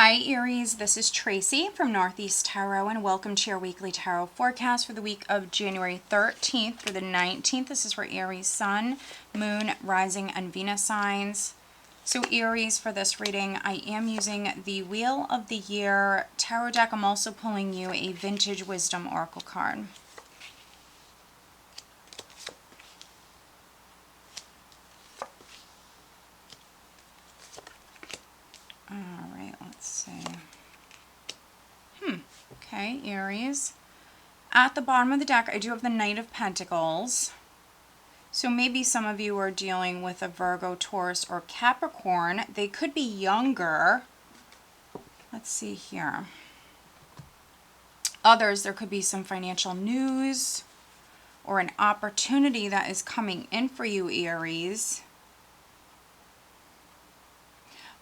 Hi Aries, this is Tracy from Northeast Tarot and welcome to your weekly tarot forecast for the week of January 13th through the 19th. This is for Aries Sun, Moon, Rising, and Venus signs. So Aries, for this reading, I am using the Wheel of the Year tarot deck. I'm also pulling you a Vintage Wisdom Oracle card. Alright, let's see. Okay, Aries. At the bottom of the deck, I do have the Knight of Pentacles. So maybe some of you are dealing with a Virgo, Taurus, or Capricorn. They could be younger. Let's see here. Others, there could be some financial news or an opportunity that is coming in for you, Aries.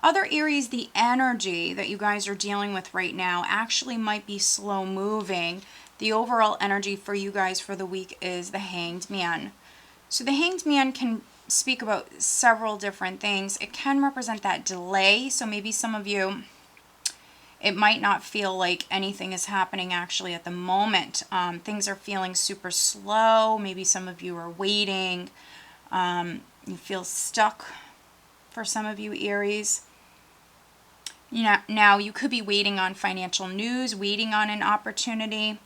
Other Aries, the energy that you guys are dealing with right now actually might be slow moving. The overall energy for you guys for the week is the Hanged Man. So the Hanged Man can speak about several different things. It can represent that delay. So maybe some of you, it might not feel like anything is happening actually at the moment. Things are feeling super slow. Maybe some of you are waiting. You feel stuck for some of you, Aries. Now you could be waiting on financial news, waiting on an opportunity,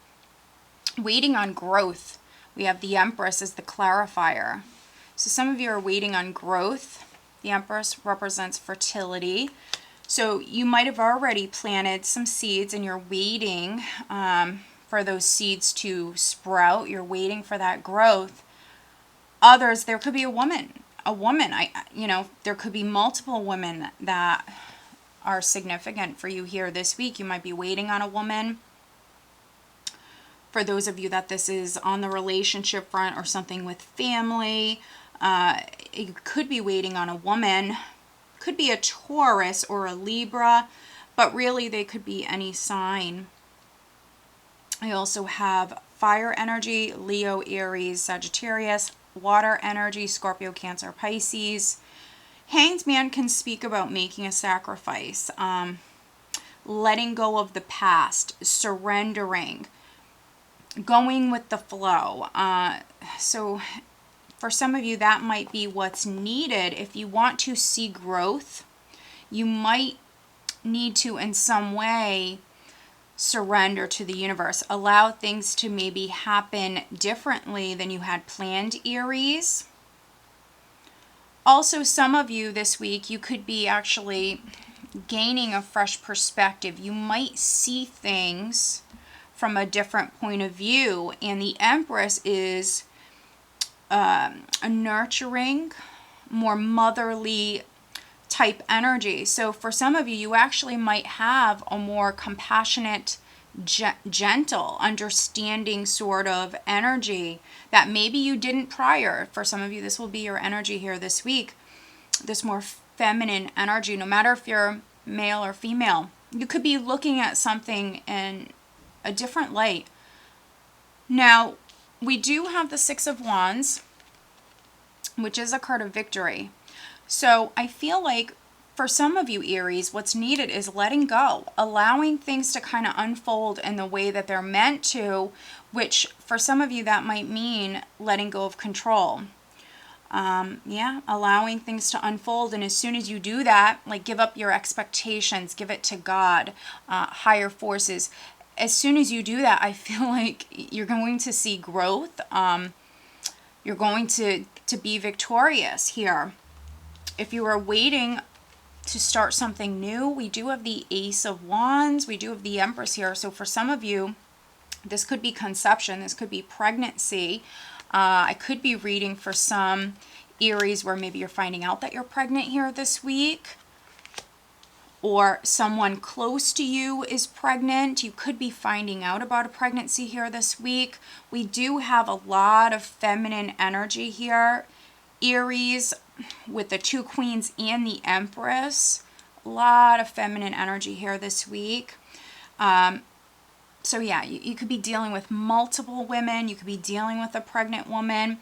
waiting on growth. We have the Empress as the clarifier. So some of you are waiting on growth. The Empress represents fertility. So you might have already planted some seeds and you're waiting for those seeds to sprout. You're waiting for that growth. Others, there could be a woman. There could be multiple women that are significant for you here this week. You might be waiting on a woman. For those of you that this is on the relationship front or something with family, you could be waiting on a woman. Could be a Taurus or a Libra, but really they could be any sign. I also have fire energy, Leo, Aries, Sagittarius, water energy, Scorpio, Cancer, Pisces. Hanged Man can speak about making a sacrifice, letting go of the past, surrendering, going with the flow. So for some of you, that might be what's needed. If you want to see growth, you might need to, in some way, surrender to the universe. Allow things to maybe happen differently than you had planned, Aries. Also, some of you this week, you could be actually gaining a fresh perspective. You might see things from a different point of view. And the Empress is a nurturing, more motherly type energy. So for some of you, you actually might have a more compassionate, gentle, understanding sort of energy that maybe you didn't prior. For some of you, this will be your energy here this week. This more feminine energy, no matter if you're male or female. You could be looking at something in a different light. Now, we do have the Six of Wands, which is a card of victory. So I feel like for some of you, Aries, what's needed is letting go, allowing things to kind of unfold in the way that they're meant to, which for some of you, that might mean letting go of control. Allowing things to unfold. And as soon as you do that, like give up your expectations, give it to God, higher forces. As soon as you do that, I feel like you're going to see growth. You're going to be victorious here. If you are waiting to start something new, we do have the Ace of Wands. We do have the Empress here. So for some of you, this could be conception. This could be pregnancy. I could be reading for some Aries where maybe you're finding out that you're pregnant here this week. Or someone close to you is pregnant. You could be finding out about a pregnancy here this week. We do have a lot of feminine energy here. Aries with the two queens and the Empress. A lot of feminine energy here this week. So yeah, you could be dealing with multiple women. You could be dealing with a pregnant woman.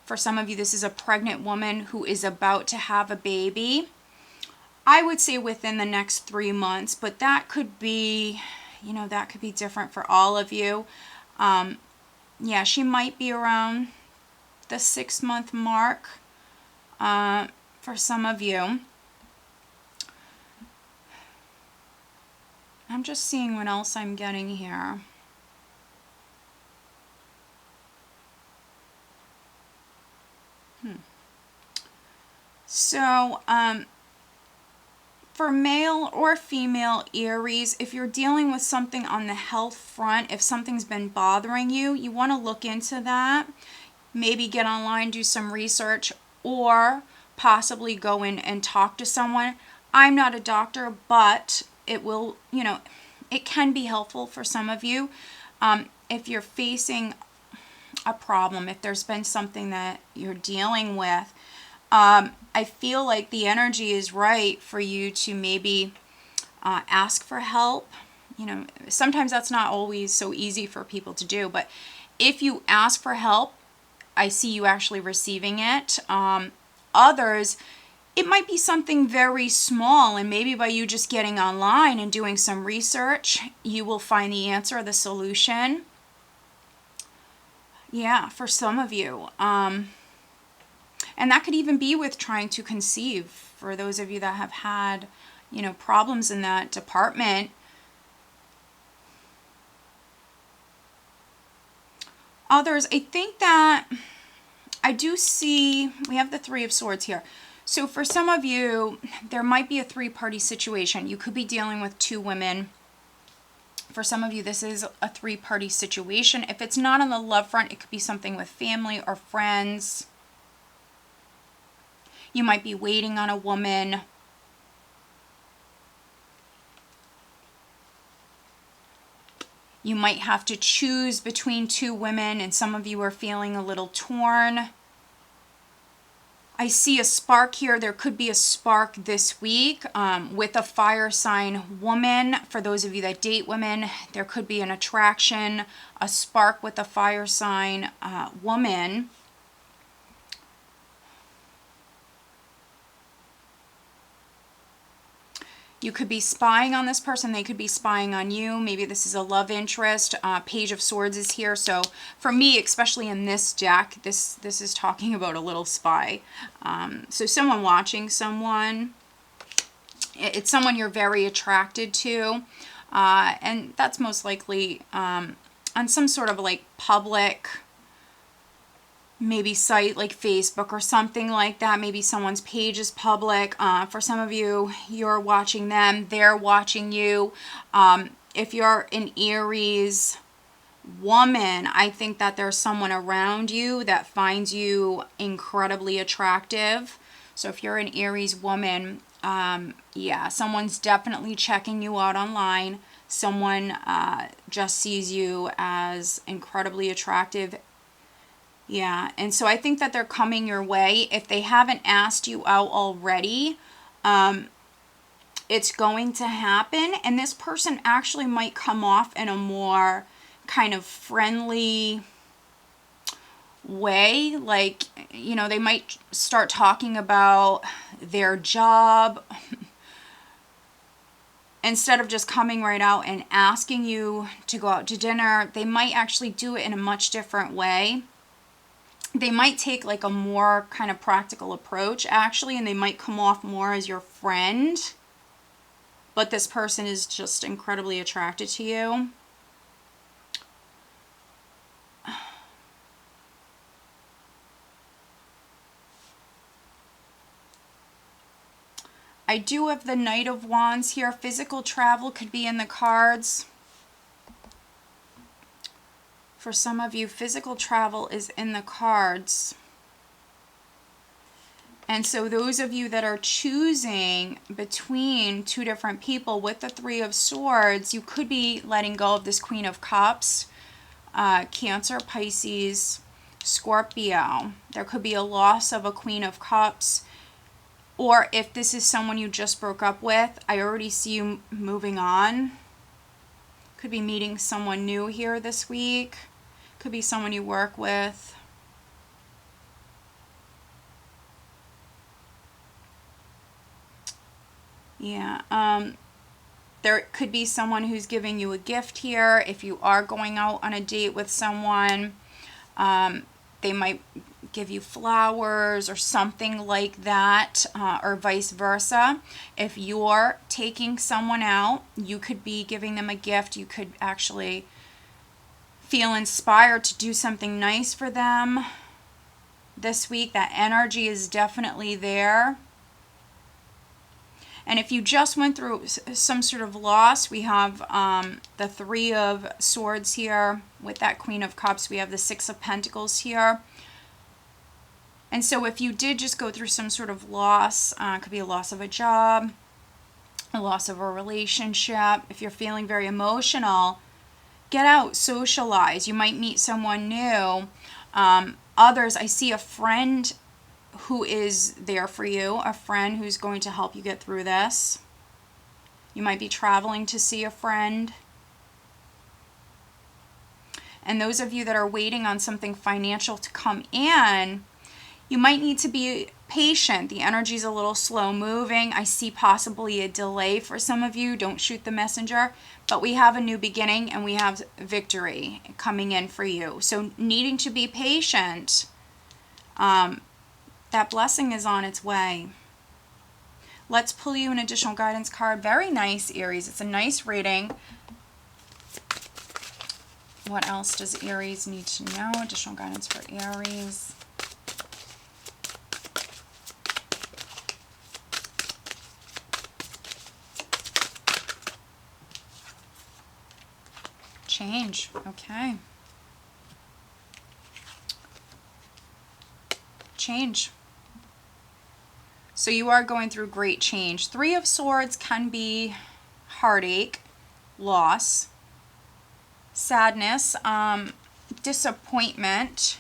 For some of you, this is a pregnant woman who is about to have a baby. I would say within the next 3 months, but that could be, that could be different for all of you. Yeah, she might be around the 6-month mark for some of you. I'm just seeing what else I'm getting here. So, for male or female Aries, if you're dealing with something on the health front, if something's been bothering you, you want to look into that. Maybe get online, do some research, or possibly go in and talk to someone. I'm not a doctor, but it will, it can be helpful for some of you. If you're facing a problem, if there's been something that you're dealing with, I feel like the energy is right for you to maybe ask for help. Sometimes that's not always so easy for people to do, but if you ask for help, I see you actually receiving it. Others, it might be something very small, and maybe by you just getting online and doing some research, you will find the answer, the solution. Yeah, for some of you. And that could even be with trying to conceive. For those of you that have had, problems in that department. Others, I think that I do see, we have the 3 of Swords here. So for some of you, there might be a 3-party situation. You could be dealing with 2 women. For some of you, this is a 3-party situation. If it's not on the love front, it could be something with family or friends. You might be waiting on a woman. You might have to choose between 2 women, and some of you are feeling a little torn. I see a spark here. There could be a spark this week with a fire sign woman. For those of you that date women, there could be an attraction, a spark with a fire sign woman. You could be spying on this person. They could be spying on you. Maybe this is a love interest. Page of Swords is here. So for me, especially in this deck, this is talking about a little spy. So someone watching someone. It's someone you're very attracted to. And that's most likely on some sort of like public maybe site like Facebook or something like that. Maybe someone's page is public. For some of you, you're watching them, they're watching you. If you're an Aries woman, I think that there's someone around you that finds you incredibly attractive. So if you're an Aries woman, yeah, someone's definitely checking you out online. Someone just sees you as incredibly attractive. Yeah, and so I think that they're coming your way. If they haven't asked you out already, it's going to happen. And this person actually might come off in a more kind of friendly way. Like, they might start talking about their job. Instead of just coming right out and asking you to go out to dinner, they might actually do it in a much different way. They might take like a more kind of practical approach actually, and they might come off more as your friend, but this person is just incredibly attracted to you. I do have the Knight of Wands here. Physical travel could be in the cards. For some of you, physical travel is in the cards. And so those of you that are choosing between 2 different people with the 3 of Swords, you could be letting go of this Queen of Cups, Cancer, Pisces, Scorpio. There could be a loss of a Queen of Cups. Or if this is someone you just broke up with, I already see you moving on. Could be meeting someone new here this week. Could be someone you work with. Yeah. There could be someone who's giving you a gift here. If you are going out on a date with someone, they might give you flowers or something like that, or vice versa. If you're taking someone out, you could be giving them a gift. You could actually feel inspired to do something nice for them this week. That energy is definitely there. And if you just went through some sort of loss, we have the Three of Swords here with that Queen of Cups. We have the Six of Pentacles here. And so if you did just go through some sort of loss, it could be a loss of a job, a loss of a relationship. If you're feeling very emotional, get out, socialize. You might meet someone new. Others, I see a friend who is there for you, a friend who's going to help you get through this. You might be traveling to see a friend. And those of you that are waiting on something financial to come in, you might need to be patient. The energy is a little slow moving. I see possibly a delay for some of you. Don't shoot the messenger. But we have a new beginning and we have victory coming in for you. So needing to be patient, that blessing is on its way. Let's pull you an additional guidance card. Very nice, Aries. It's a nice reading. What else does Aries need to know? Additional guidance for Aries. Change. Okay. Change. So you are going through great change. Three of Swords can be heartache, loss, sadness, disappointment.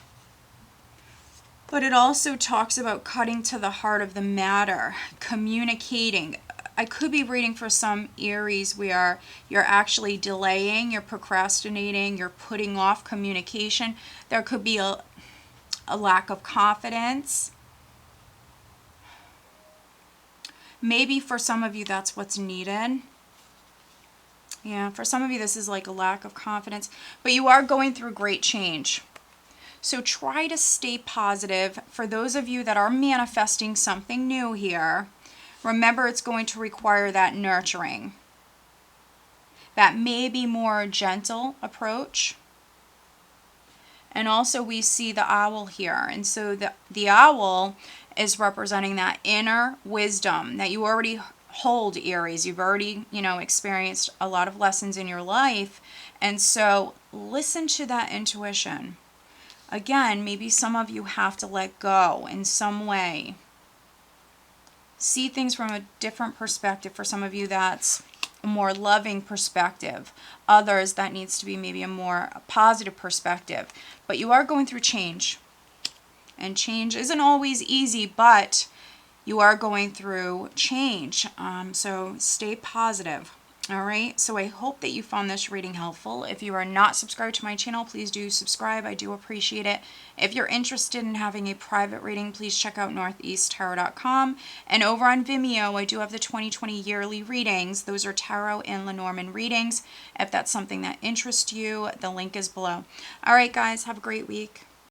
But it also talks about cutting to the heart of the matter, communicating. I could be reading for some Aries where you're actually delaying, you're procrastinating, you're putting off communication. There could be a lack of confidence. Maybe for some of you that's what's needed. Yeah, for some of you this is like a lack of confidence. But you are going through great change. So try to stay positive. For those of you that are manifesting something new here, remember it's going to require that nurturing. That may be more gentle approach. And also we see the owl here. And so the owl is representing that inner wisdom that you already hold, Aries. You've already, experienced a lot of lessons in your life. And so listen to that intuition. Again, maybe some of you have to let go in some way. See things from a different perspective. For some of you, that's a more loving perspective. Others, that needs to be maybe a more positive perspective. But you are going through change. And change isn't always easy, but you are going through change. So stay positive. All right. So I hope that you found this reading helpful. If you are not subscribed to my channel, please do subscribe. I do appreciate it. If you're interested in having a private reading, please check out northeasttarot.com. And over on Vimeo, I do have the 2020 yearly readings. Those are tarot and Lenormand readings. If that's something that interests you, the link is below. All right, guys, have a great week.